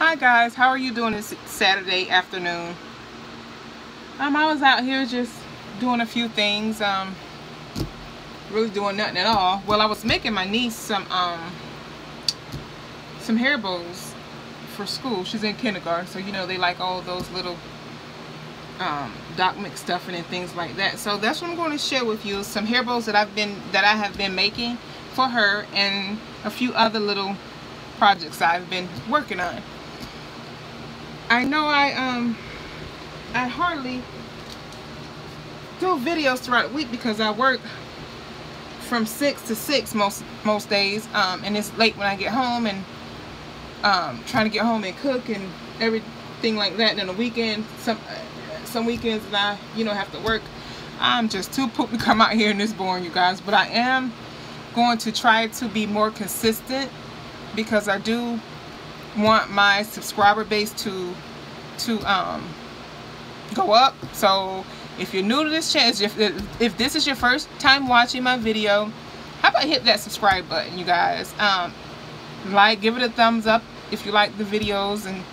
Hi guys, how are you doing this Saturday afternoon? I was out here just doing a few things, really doing nothing at all. Well, I was making my niece some hair bows for school. She's in kindergarten, so you know they like all those little doc mix stuffing and things like that. So that's what I'm going to share with you, some hair bows that I have been making for her, and a few other little projects I've been working on. I know I hardly do videos throughout the week because I work from 6 to 6 most days, and it's late when I get home, and trying to get home and cook and everything like that. And on the weekend, some weekends that I have to work, I'm just too pooped to come out here and this boring, you guys. But I am going to try to be more consistent because I do want my subscriber base to go up. So if you're new to this channel, if this is your first time watching my video, how about hit that subscribe button, you guys? Give it a thumbs up if you like the videos, and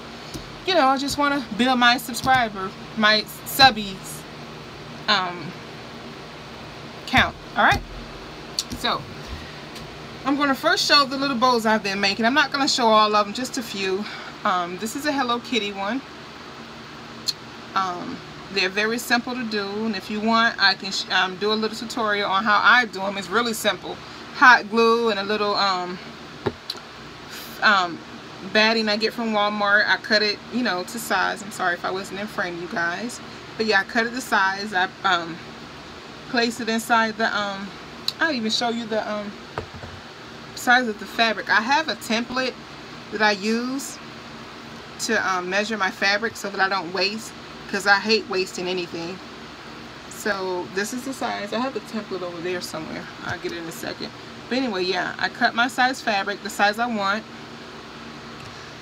I just want to build my subbies count. All right, so I'm going to first show the little bows I've been making. I'm not going to show all of them, just a few. This is a Hello Kitty one. They're very simple to do, and if you want, I can do a little tutorial on how I do them. It's really simple. Hot glue and a little batting I get from Walmart. I cut it, to size. I'm sorry if I wasn't in frame, you guys. But yeah, I cut it to size. I place it inside the I'll even show you the size of the fabric. I have a template that I use to measure my fabric so that I don't waste, because I hate wasting anything. So this is the size. I have the template over there somewhere. I'll get it in a second. But anyway, yeah, I cut my size fabric, the size I want.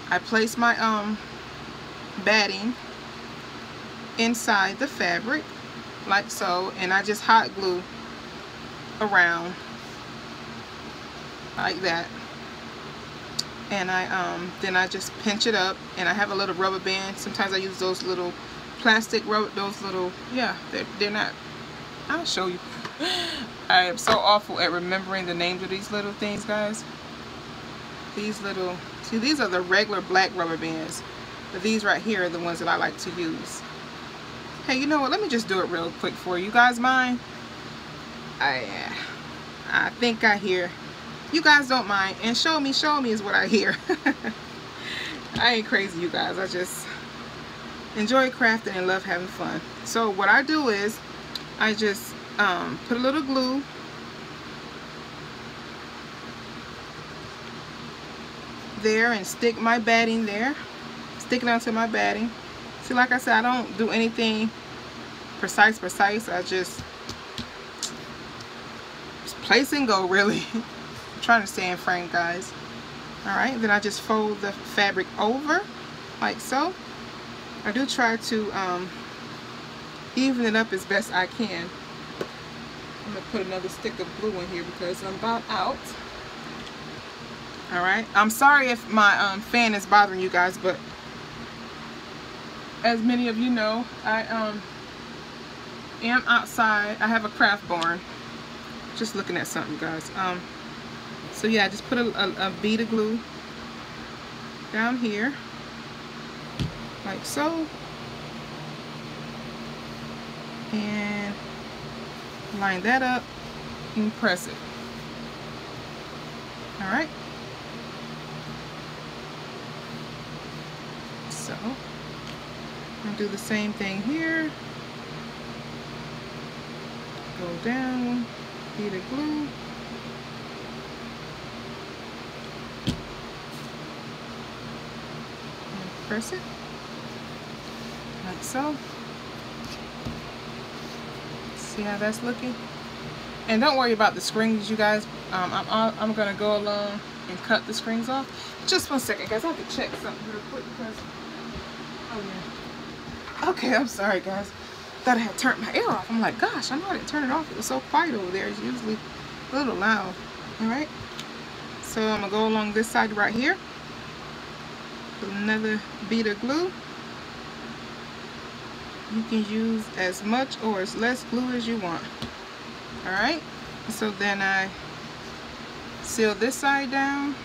I place my batting inside the fabric like so, and I just hot glue around like that. And then I just pinch it up, and I have a little rubber band. Sometimes I use those little plastic rubber, yeah, they're not, I'll show you. I am so awful at remembering the names of these little things, guys. These little, see, these are the regular black rubber bands, but these right here are the ones that I like to use. Hey, you know what, let me just do it real quick for you guys. Mind? I think I hear, you guys don't mind, and show me is what I hear. I ain't crazy, you guys. I just enjoy crafting and love having fun. So what I do is I just put a little glue there and stick my batting there, stick it onto my batting. See, like I said, I don't do anything precise. I just place and go, really. I'm trying to stay in frame, guys. All right, then I just fold the fabric over like so. I do try to even it up as best I can. I'm gonna put another stick of glue in here because I'm about out. All right, I'm sorry if my fan is bothering you guys, but as many of you know, I am outside. I have a craft barn. Just looking at something, guys. So yeah, I just put a bead of glue down here like so, and line that up and press it. All right, so I'll do the same thing here. Go down, bead of glue, and press it like so. See how that's looking? And don't worry about the strings, you guys. I'm gonna go along and cut the strings off. Just 1 second, guys. I have to check something real quick because, oh yeah. Okay, I'm sorry, guys. Thought I had turned my air off. I'm like, gosh, I know I didn't turn it off. It was so quiet over there. It's usually a little loud. All right. So I'm gonna go along this side right here. another bead of glue. You can use as much or as less glue as you want. Alright, so then I seal this side down.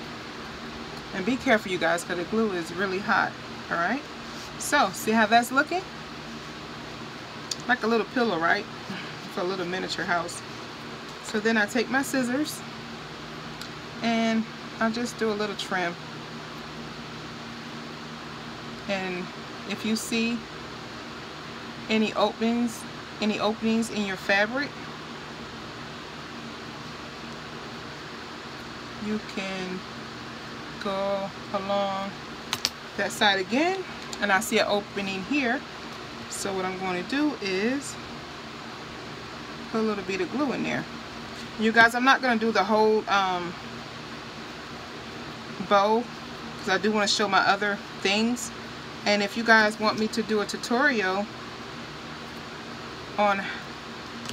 And be careful, you guys, because the glue is really hot. Alright, so see how that's looking? Like a little pillow, right? For a little miniature house. So then I take my scissors and I'll just do a little trim. And if you see any openings in your fabric, you can go along that side again. And I see an opening here. So what I'm going to do is put a little bit of glue in there. You guys, I'm not going to do the whole bow because I do want to show my other things. And if you guys want me to do a tutorial on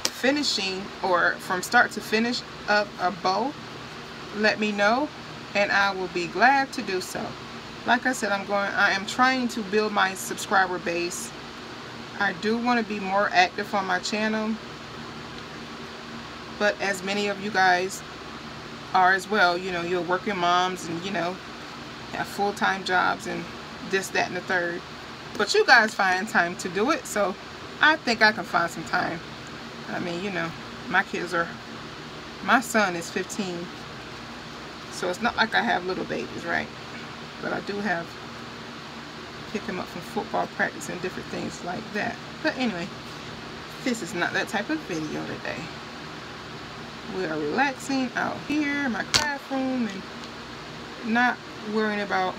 finishing or from start to finish of a bow, let me know and I will be glad to do so. Like I said, I am trying to build my subscriber base. I do want to be more active on my channel, but as many of you guys are as well, you know, you're working moms and, you know, have full-time jobs and this, that, and the third. But you guys find time to do it, so I think I can find some time. I mean, you know, my son is 15, so it's not like I have little babies, right? But I do have, pick him up from football practice and different things like that. But anyway, this is not that type of video today. We are relaxing out here in my classroom and not worrying about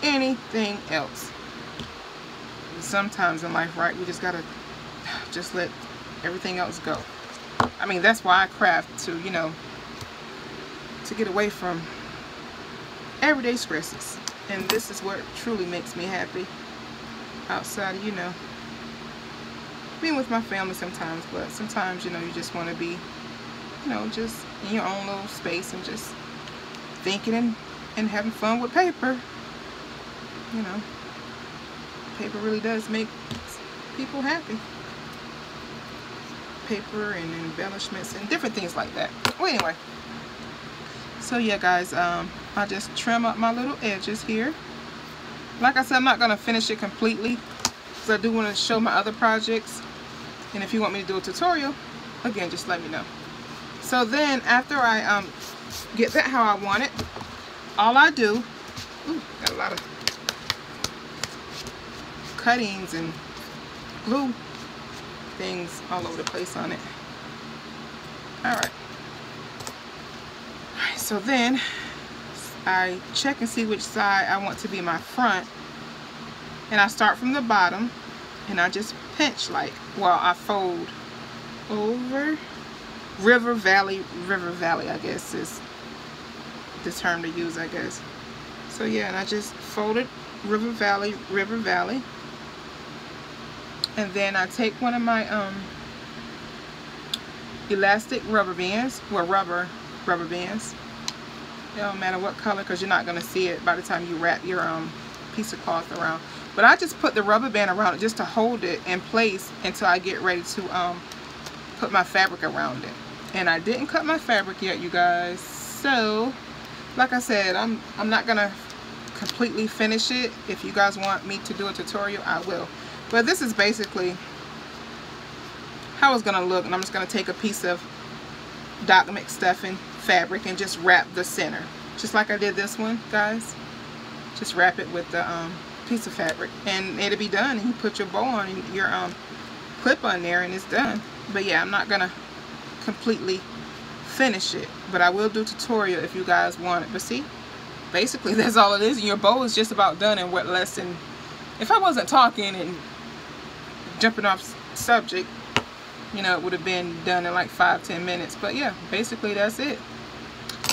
anything else. Sometimes in life, right, we just gotta just let everything else go. I mean, that's why I craft, to, you know, to get away from everyday stresses. And this is what truly makes me happy outside of, you know, being with my family sometimes. But sometimes, you know, you just want to be, you know, just in your own little space and just thinking and having fun with paper. You know, paper really does make people happy. Paper and embellishments and different things like that. Well, anyway, so yeah, guys, I just trim up my little edges here. Like I said, I'm not going to finish it completely because I do want to show my other projects. And if you want me to do a tutorial, again, just let me know. So then after I get that how I want it, all I do, ooh, got a lot of cuttings and glue things all over the place on it. Alright, so then I check and see which side I want to be my front, and I start from the bottom and I just pinch, like, well, I fold over. River Valley, I guess is the term to use, I guess. So yeah, and I just folded River Valley, and then I take one of my elastic rubber bands, well, rubber bands. It don't matter what color, because you're not going to see it by the time you wrap your piece of cloth around. But I just put the rubber band around it just to hold it in place until I get ready to put my fabric around it. And I didn't cut my fabric yet, you guys. So, like I said, I'm not going to completely finish it. If you guys want me to do a tutorial, I will. But this is basically how it's going to look. And I'm just going to take a piece of Doc Mix stuffing fabric and just wrap the center. Just like I did this one, guys. Just wrap it with the piece of fabric. And it'll be done. And you put your bow on and your clip on there and it's done. But yeah, I'm not going to completely finish it, but I will do a tutorial if you guys want it. But see, basically that's all it is, and your bow is just about done in what, less than, if I wasn't talking and jumping off subject, you know, it would have been done in like 5-10 minutes. But yeah, basically that's it.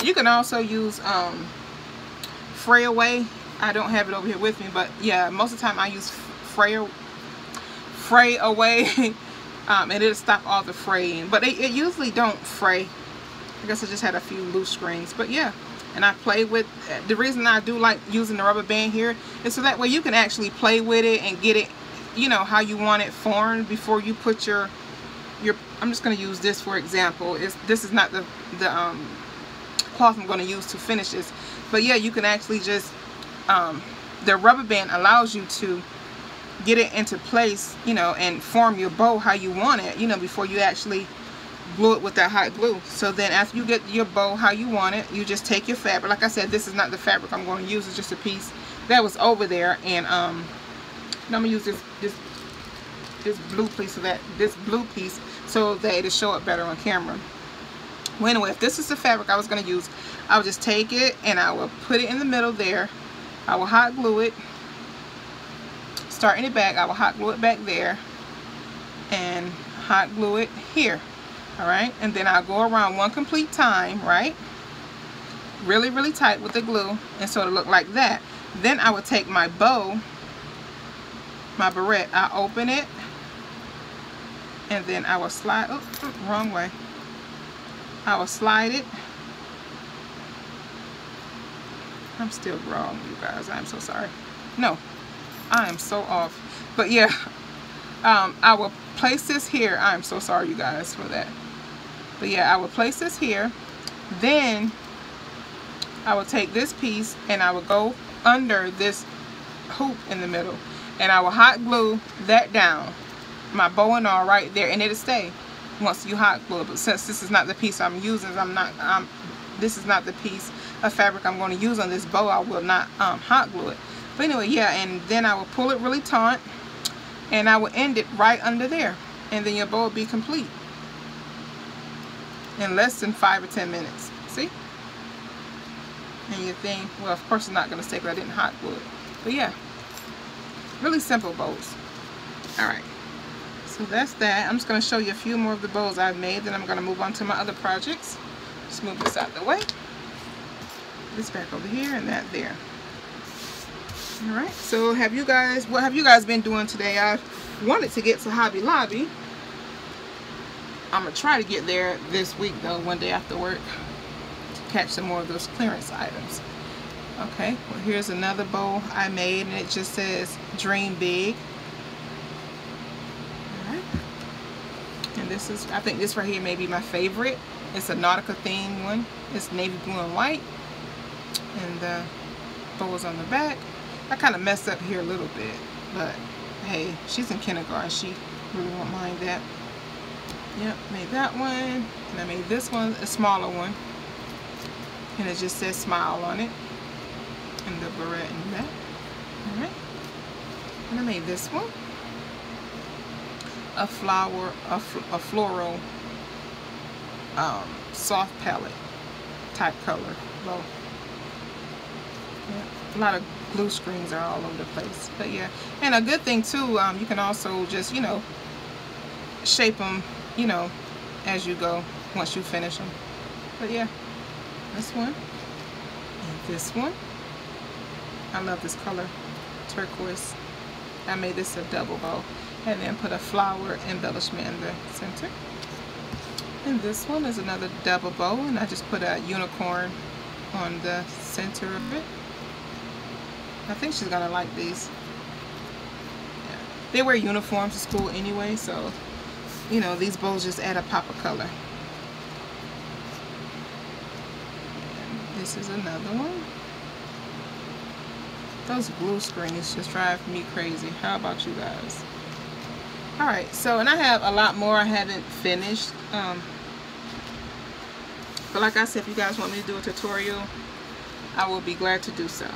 You can also use Fray Away. I don't have it over here with me, but yeah, most of the time I use Fray Away. And it'll stop all the fraying, but it usually don't fray. I guess I just had a few loose screens. But yeah, and I play with, the reason I do like using the rubber band here is so that way you can actually play with it and get it, you know, how you want it formed before you put your I'm just going to use this for example. This is not the cloth I'm going to use to finish this, but yeah, you can actually just the rubber band allows you to get it into place, you know, and form your bow how you want it, you know, before you actually glue it with that hot glue. So then after you get your bow how you want it, you just take your fabric. Like I said, this is not the fabric I'm going to use, it's just a piece that was over there, and I'm going to use this blue piece of this blue piece so that it'll show up better on camera. Well, anyway, if this is the fabric I was going to use, I would just take it and I will put it in the middle there. I will hot glue it, start in the back, I will hot glue it back there, and hot glue it here. Alright, and then I'll go around one complete time, right? Really, really tight with the glue, and so it'll look like that. Then I would take my bow, my barrette, I open it, and then I will slide, oh, wrong way. I will slide it. I'm still wrong, you guys. I'm so sorry. No, I am so off. But yeah, I will place this here. I'm so sorry, you guys, for that. But yeah, I will place this here. Then I will take this piece and I will go under this hoop in the middle, and I will hot glue that down. My bow and all right there, and it'll stay once you hot glue it. But since this is not the piece I'm using, this is not the piece of fabric I'm going to use on this bow, I will not hot glue it. But anyway, yeah, and then I will pull it really taut, and I will end it right under there, and then your bow will be complete in less than 5 or 10 minutes. See? And your thing, well, of course it's not going to stay because I didn't hot glue it. But yeah, really simple bows. Alright, so that's that. I'm just going to show you a few more of the bows I've made, then I'm going to move on to my other projects. Just move this out of the way. This back over here and that there. Alright, so what have you guys been doing today? I wanted to get to Hobby Lobby. I'm going to try to get there this week though, one day after work, to catch some more of those clearance items. Okay, well here's another bow I made, and it just says Dream Big. Alright, and this is, I think this right here may be my favorite. It's a Nautica themed one. It's navy blue and white, and the bow is on the back. I kind of messed up here a little bit, but hey, she's in kindergarten, she really won't mind that. Yep, made that one, and I made this one, a smaller one, and it just says Smile on it, and the barrette in that. Alright, and I made this one, a floral soft palette type color bow. Yeah, a lot of glue screens are all over the place, but yeah, and a good thing too, you can also just, you know, shape them, you know, as you go once you finish them. But yeah, this one and this one, I love this color, turquoise. I made this a double bow, and then put a flower embellishment in the center. And this one is another double bow, and I just put a unicorn on the center of it. I think she's gonna like these. Yeah. They wear uniforms to school anyway, so you know, these bows just add a pop of color. And this is another one. Those glue screens just drive me crazy. How about you guys? Alright, so, and I have a lot more I haven't finished. But like I said, if you guys want me to do a tutorial, I will be glad to do so.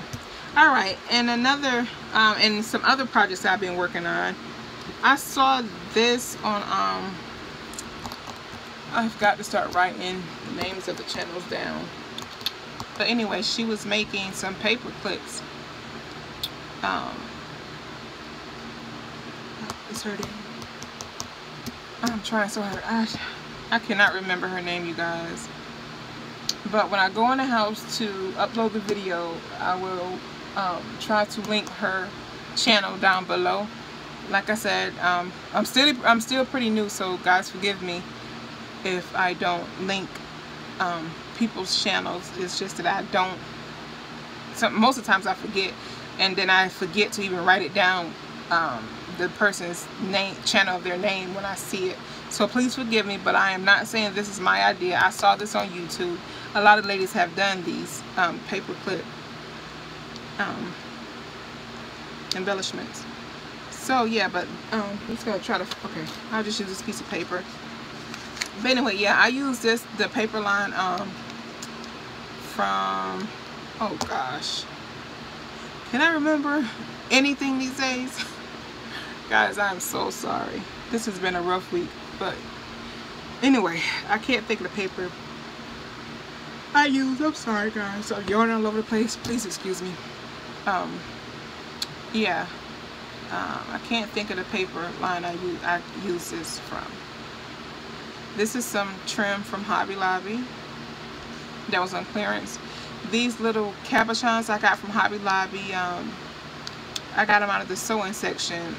Alright, and another, and some other projects I've been working on. I saw this on, I forgot to start writing the names of the channels down. But anyway, she was making some paper clips. What's her name? I'm trying so hard. I cannot remember her name, you guys. But when I go in the house to upload the video, I will try to link her channel down below. Like I said, I'm still pretty new, so guys forgive me if I don't link people's channels. It's just that I don't, most of the times I forget, and then I forget to even write it down, the person's name, channel of their name when I see it. So please forgive me, but I am not saying this is my idea. I saw this on YouTube. A lot of ladies have done these paperclip embellishments. So yeah, but I'm just gonna try to, okay, I'll just use this piece of paper. But anyway, yeah, I use the paper line from, oh gosh, can I remember anything these days? Guys, I'm so sorry. This has been a rough week, but anyway, I can't think of the paper I use. I'm sorry, guys. I'm yawning all over the place. Please excuse me. Yeah, I can't think of the paper line I use this from. This is some trim from Hobby Lobby that was on clearance. These little cabochons I got from Hobby Lobby, I got them out of the sewing section,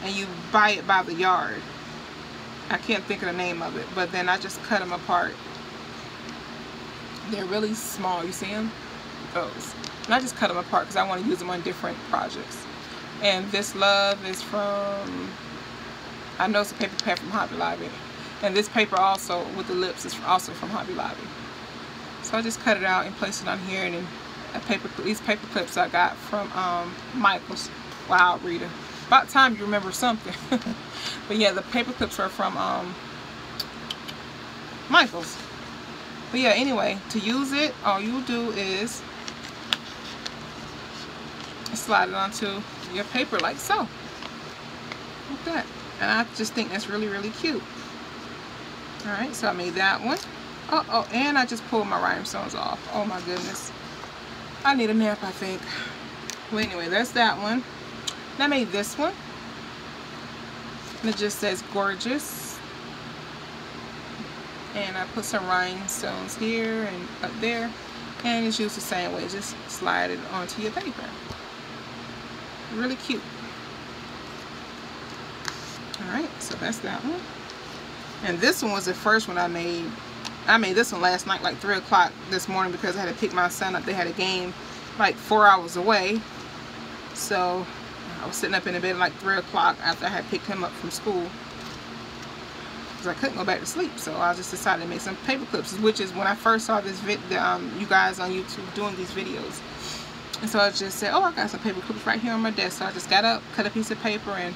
and you buy it by the yard. I can't think of the name of it, but then I just cut them apart. They're really small, you see them? Those. And I just cut them apart because I want to use them on different projects. And this love is from, I know it's a paper pad from Hobby Lobby. And this paper also with the lips is also from Hobby Lobby. So I just cut it out and place it on here, and then these paper clips I got from Michaels. Wow, Rita, about time you remember something. But yeah, the paper clips are from Michaels. But yeah, anyway, to use it, all you'll do is slide it onto your paper like so, like that. And I just think that's really, really cute. All right, so I made that one. Oh, and I just pulled my rhinestones off. Oh my goodness, I need a nap, I think. Well, anyway, that's that one. And I made this one, and it just says gorgeous. And I put some rhinestones here and up there, and it's used the same way. Just slide it onto your paper. Really cute. Alright, so that's that one. And this one was the first one I made. I made this one last night, like 3 o'clock this morning, because I had to pick my son up. They had a game like 4 hours away. So I was sitting up in the bed like 3 o'clock after I had picked him up from school, because I couldn't go back to sleep. So I just decided to make some paper clips, which is when I first saw this you guys on YouTube doing these videos. And so I just said, oh, I got some paper clips right here on my desk. So I just got up, cut a piece of paper, and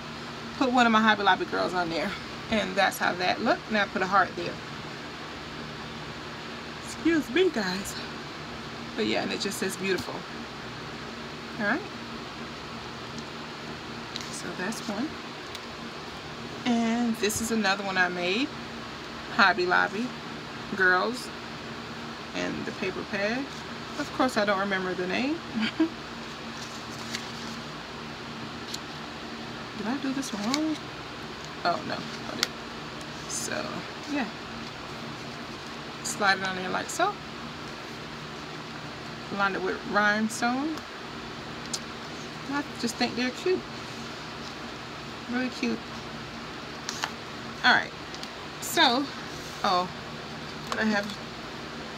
put one of my Hobby Lobby girls on there. And that's how that looked. Now I put a heart there. Excuse me, guys. But yeah, and it just says beautiful. Alright. So that's one. And this is another one I made. Hobby Lobby girls. And the paper pad. Of course, I don't remember the name. Did I do this one wrong? Oh, no, I didn't. So, yeah. Slide it on there like so. Line it with rhinestone. I just think they're cute. Really cute. Alright. So, oh, I have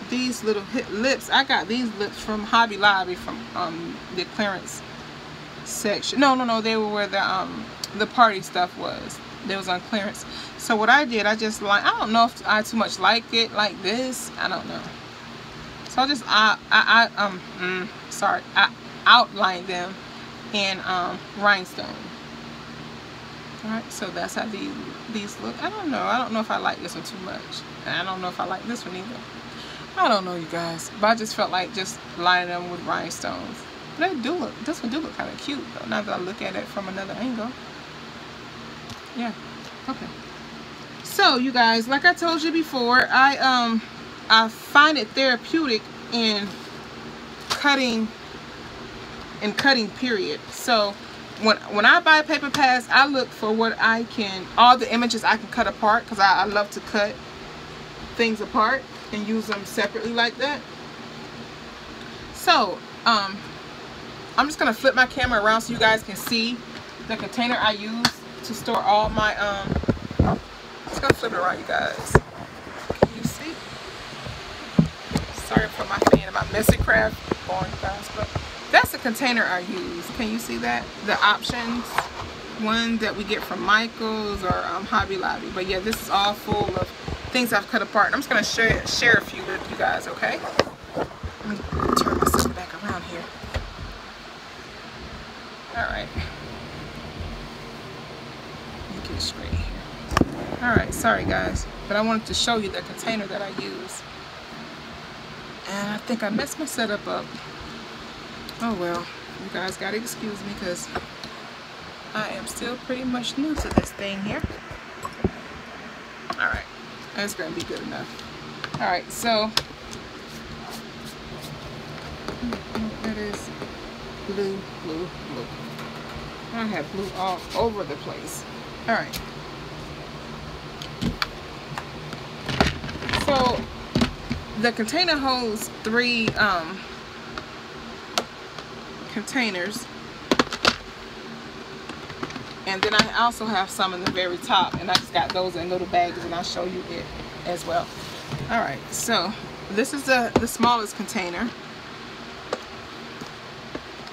these little lips. I got these lips from Hobby Lobby from the clearance section. No, they were where the party stuff was. They was on clearance. So what I did, I just I don't know if I too much like it like this. I don't know. So I just I outlined them in rhinestone. Alright, so that's how these look. I don't know if I like this one too much. And I don't know if I like this one either. I don't know, you guys, but I just felt like just lining them with rhinestones. But this one do look kind of cute though, now that I look at it from another angle. Yeah, okay. So you guys, like I told you before, I find it therapeutic in cutting period. So when I buy paper pads, I look for all the images I can cut apart, because I love to cut things apart and use them separately like that. So I'm just gonna flip my camera around so you guys can see the container I use to store all my just gonna flip it around, you guys. Can you see? Sorry for my fan and my messy craft going, guys, but that's the container I use. Can you see that? The options one that we get from Michaels or Hobby Lobby. But yeah, this is all full of things I've cut apart. And I'm just going to share a few with you guys, okay? Let me turn myself back around here. Alright. Let me get it straight here. Alright, sorry guys. But I wanted to show you the container that I use. And I think I messed my setup up. Oh well. You guys gotta excuse me because I am still pretty much new to this thing here. Alright. That's gonna be good enough. Alright, so that is blue, blue, blue. I have blue all over the place. Alright. So the container holds 3 containers. And then I also have some in the very top, and I just got those in little bags, and I'll show you it as well. Alright, so this is the smallest container.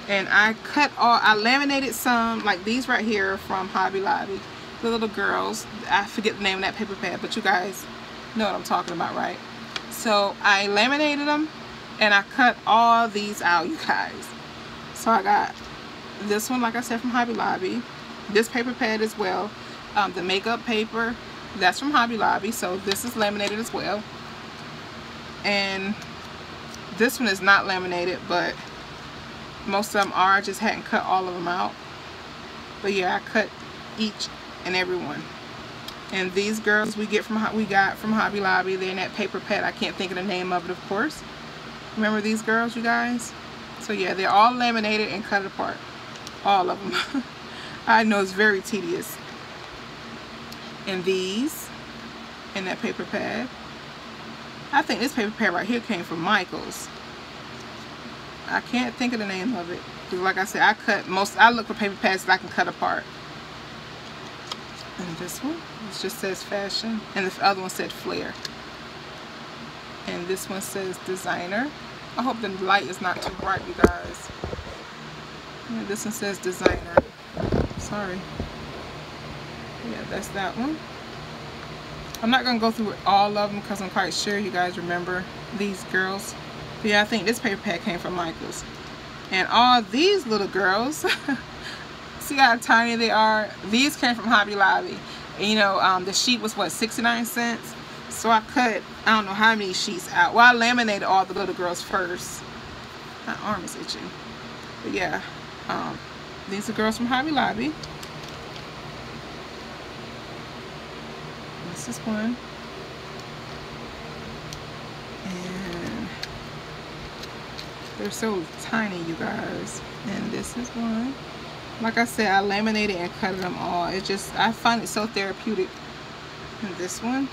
And I laminated some, like these right here from Hobby Lobby. The little girls, I forget the name of that paper pad, but you guys know what I'm talking about, right? So I laminated them, and I cut all these out, you guys. So I got this one, like I said, from Hobby Lobby. This paper pad as well. The makeup paper, that's from Hobby Lobby, so this is laminated as well. And this one is not laminated, but most of them are. I just hadn't cut all of them out. But yeah, I cut each and every one. And these girls we got from Hobby Lobby. They're in that paper pad. I can't think of the name of it, of course. Remember these girls, you guys? So yeah, they're all laminated and cut apart. All of them. I know it's very tedious. And these in that paper pad. I think this paper pad right here came from Michaels. I can't think of the name of it. Because like I said, I look for paper pads that I can cut apart. And this one, it just says fashion. And the other one said flare. And this one says designer. I hope the light is not too bright, you guys. Yeah, this one says designer. Sorry. Yeah, that's that one. I'm not going to go through all of them because I'm quite sure you guys remember these girls. But yeah, I think this paper pad came from Michaels. And all these little girls, see how tiny they are? These came from Hobby Lobby. And, you know, the sheet was what, 69 cents? So I cut, I don't know how many sheets out. Well, I laminated all the little girls first. My arm is itching. But yeah, these are girls from Hobby Lobby. This is one. And they're so tiny, you guys. And this is one. Like I said, I laminated and cut them all. It just, I find it so therapeutic. And this one.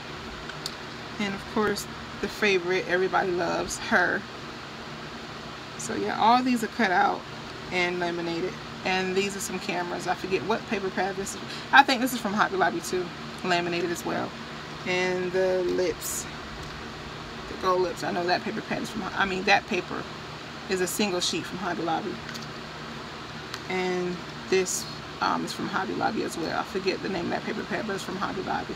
And of course, the favorite everybody loves, her. So yeah, all these are cut out and laminated. And these are some cameras. I forget what paper pad this is. I think this is from Hobby Lobby too. Laminated as well. And the lips. The gold lips. I know that paper pad is from, I mean that paper is a single sheet from Hobby Lobby. And this is from Hobby Lobby as well. I forget the name of that paper pad, but it's from Hobby Lobby.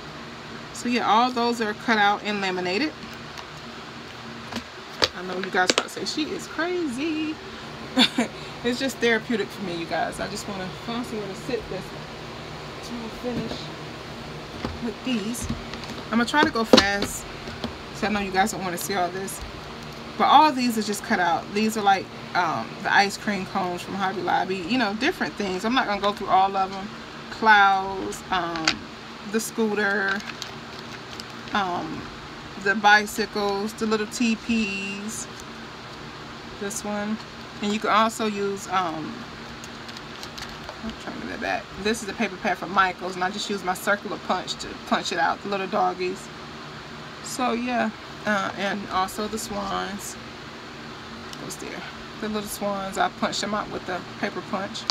So yeah, all those are cut out and laminated. I know you guys probably say, she is crazy. It's just therapeutic for me, you guys. I just want to find somewhere to sit this to finish with these. I'm going to try to go fast, so I know you guys don't want to see all this. But all these are just cut out. These are like the ice cream cones from Hobby Lobby. You know, different things. I'm not going to go through all of them. Clouds, the scooter, the bicycles, the little teepees, this one. And you can also use I'm trying to get that back. This is a paper pad from Michaels, and I just use my circular punch to punch it out, the little doggies. So yeah, and also the swans. Goes there. The little swans, I punched them out with the paper punch.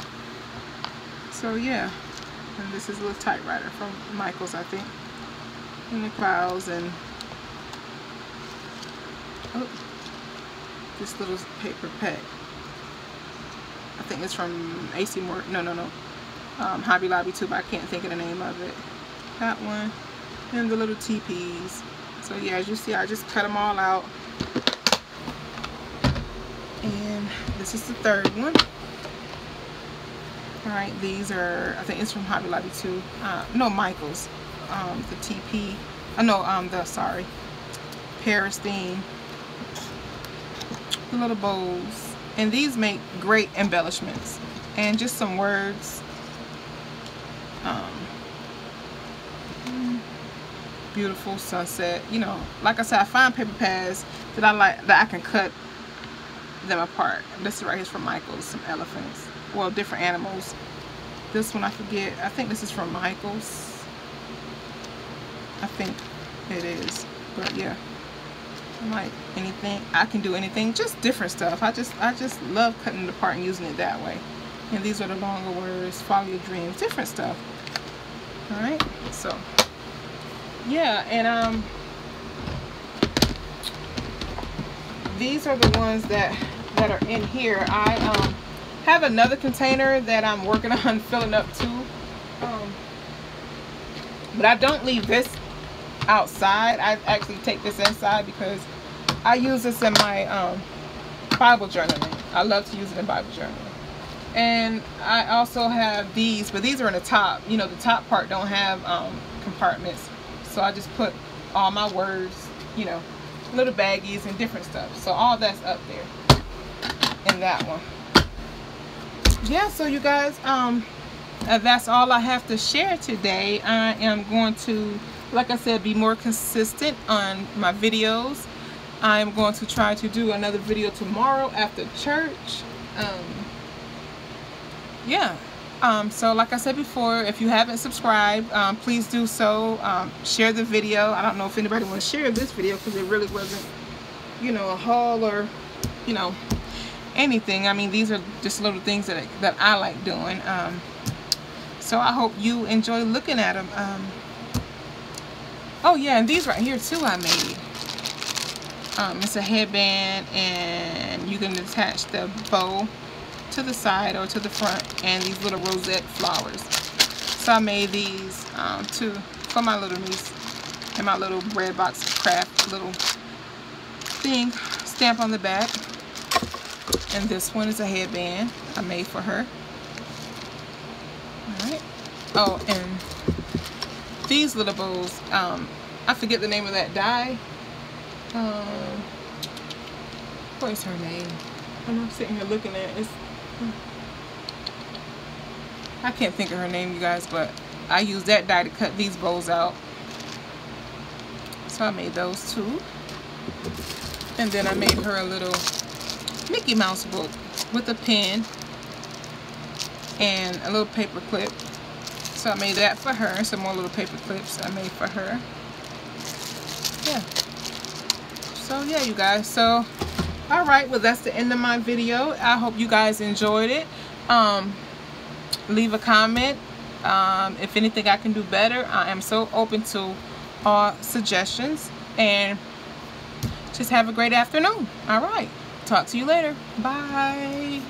So yeah, and this is a little typewriter from Michaels, I think. And the clouds and this little paper pack. I think it's from AC Moore. No. Hobby Lobby too, but I can't think of the name of it. That one. And the little teepees. So yeah, as you see, I just cut them all out. And this is the third one. Alright, these are, I think it's from Hobby Lobby too. No, Michaels. The TP. Sorry. Paris theme. The little bows. And these make great embellishments. And just some words. Beautiful sunset. You know, like I said, I find paper pads that I like, that I can cut them apart. This right here is from Michaels. Some elephants. Well, different animals. This one I forget. I think this is from Michaels. I think it is. But yeah. Like anything. I can do anything. Just different stuff. I just love cutting it apart and using it that way. And these are the longer words. Follow your dreams. Different stuff. Alright. So yeah, and these are the ones that are in here. I have another container that I'm working on filling up too, but I don't leave this outside. I actually take this inside because I use this in my Bible journaling. I love to use it in Bible journaling. And I also have these, but these are in the top. You know, the top part don't have compartments. So I just put all my words, you know, little baggies and different stuff. So all that's up there in that one. Yeah, so you guys, that's all I have to share today. I am going to, like I said, be more consistent on my videos. I'm going to try to do another video tomorrow after church. Yeah. So like I said before, if you haven't subscribed, please do so. Share the video. I don't know if anybody wants to share this video because it really wasn't, you know, a haul or, you know, anything. I mean, these are just little things that I like doing. So I hope you enjoy looking at them. Oh yeah, and these right here too I made. It's a headband, and you can attach the bow to the side or to the front, and these little rosette flowers. So I made these too for my little niece and my little bread box craft little thing, stamp on the back. And this one is a headband I made for her. Alright. Oh, and these little bows, I forget the name of that dye. What is her name? I'm sitting here looking at it. I can't think of her name, you guys, but I used that dye to cut these bows out. So I made those too. And then I made her a little Mickey Mouse book with a pen and a little paper clip. So I made that for her, and some more little paper clips I made for her. Yeah. So yeah, you guys. So alright, well, that's the end of my video. I hope you guys enjoyed it. Leave a comment if anything I can do better. I am so open to all suggestions, and just have a great afternoon. Alright, talk to you later. Bye.